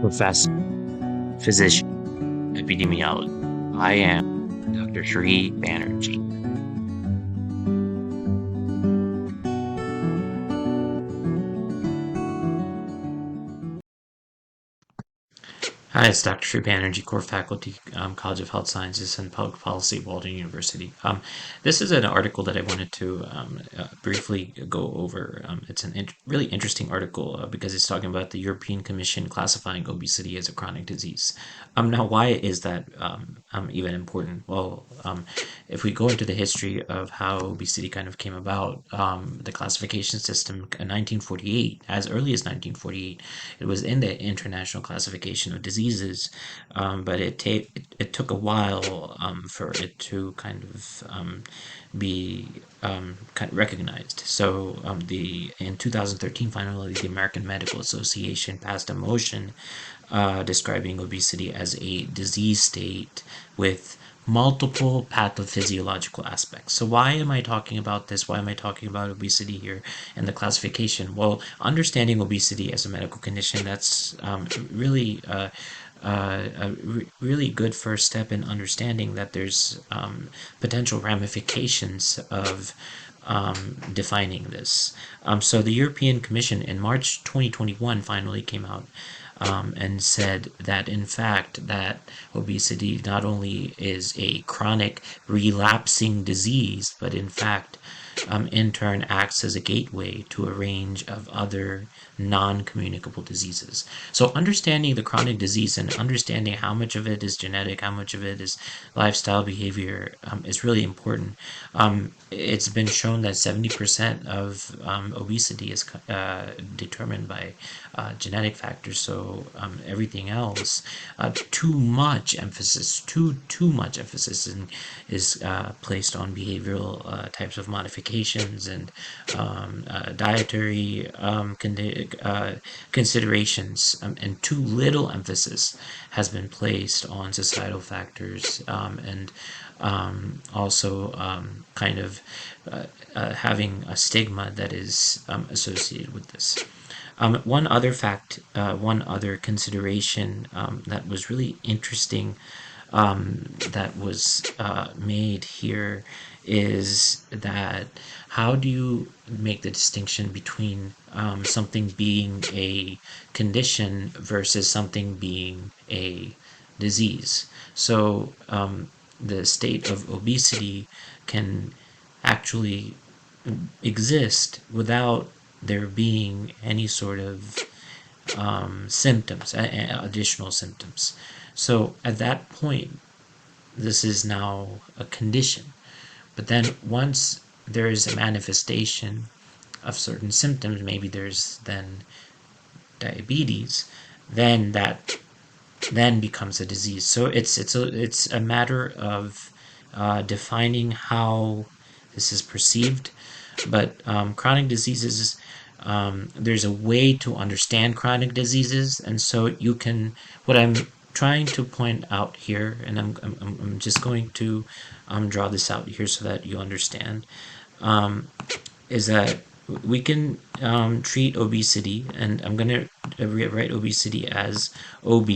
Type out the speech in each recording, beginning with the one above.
Professor, Physician, Epidemiologist. I am Dr. Shree Banerjee. Hi, it's Dr. Shree Banerjee, Core Faculty, College of Health Sciences and Public Policy, Walden University. This is an article that I wanted to briefly go over. It's a really interesting article because it's talking about the European Commission classifying obesity as a chronic disease. Now, why is that even important? Well, if we go into the history of how obesity kind of came about, the classification system in 1948, as early as 1948, it was in the International Classification of Diseases, but it took a while for it to kind of be kind of recognized. So the in 2013, finally, the American Medical Association passed a motion describing obesity as a disease state with multiple pathophysiological aspects. So why am I talking about this? Why am I talking about obesity here and the classification? Well, understanding obesity as a medical condition, that's really really good first step in understanding that there's potential ramifications of defining this. So the European Commission in March 2021 finally came out and said that in fact that obesity not only is a chronic relapsing disease, but in fact in turn acts as a gateway to a range of other non-communicable diseases. So understanding the chronic disease and understanding how much of it is genetic, how much of it is lifestyle behavior is really important. It's been shown that 70% of obesity is determined by genetic factors. So everything else, too much emphasis is placed on behavioral types of modifications and dietary considerations, and too little emphasis has been placed on societal factors and also kind of having a stigma that is associated with this. One other consideration that was really interesting that was made here is that how do you make the distinction between something being a condition versus something being a disease? So the state of obesity can actually exist without there being any sort of symptoms, additional symptoms. So at that point, this is now a condition. But then once there is a manifestation of certain symptoms, maybe there's then diabetes, then that then becomes a disease. So it's a matter of defining how this is perceived. But chronic diseases, there's a way to understand chronic diseases, and so you can. What I'm trying to point out here, and I'm just going to draw this out here so that you understand, is that we can treat obesity, and I'm going to write obesity as OB,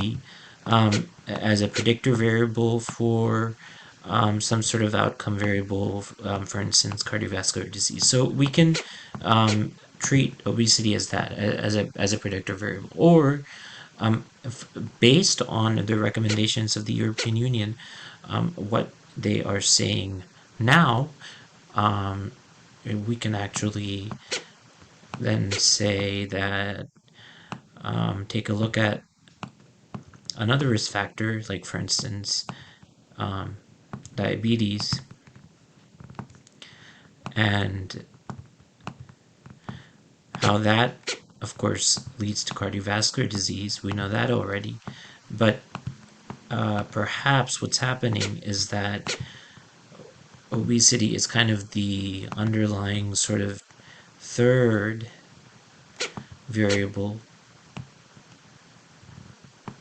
as a predictor variable for some sort of outcome variable, for instance, cardiovascular disease. So we can treat obesity as that, as a predictor variable, or based on the recommendations of the European Union, what they are saying now, we can actually then say that take a look at another risk factor, like for instance, diabetes, and how that, of course, leads to cardiovascular disease. We know that already. But perhaps what's happening is that obesity is kind of the underlying sort of third variable,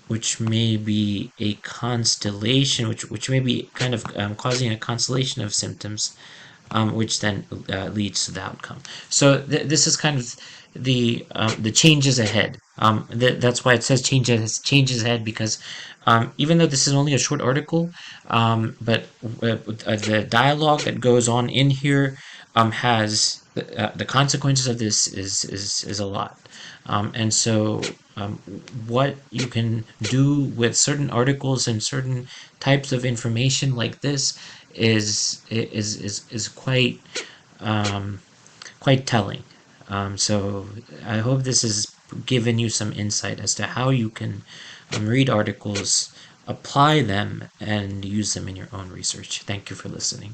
which may be a constellation, which may be kind of causing a constellation of symptoms which then leads to the outcome. So this is kind of the changes ahead. That's why it says changes ahead, because even though this is only a short article, but the dialogue that goes on in here has the consequences of this is a lot. And so what you can do with certain articles and certain types of information like this is quite telling. So I hope this has given you some insight as to how you can read articles, apply them, and use them in your own research. Thank you for listening.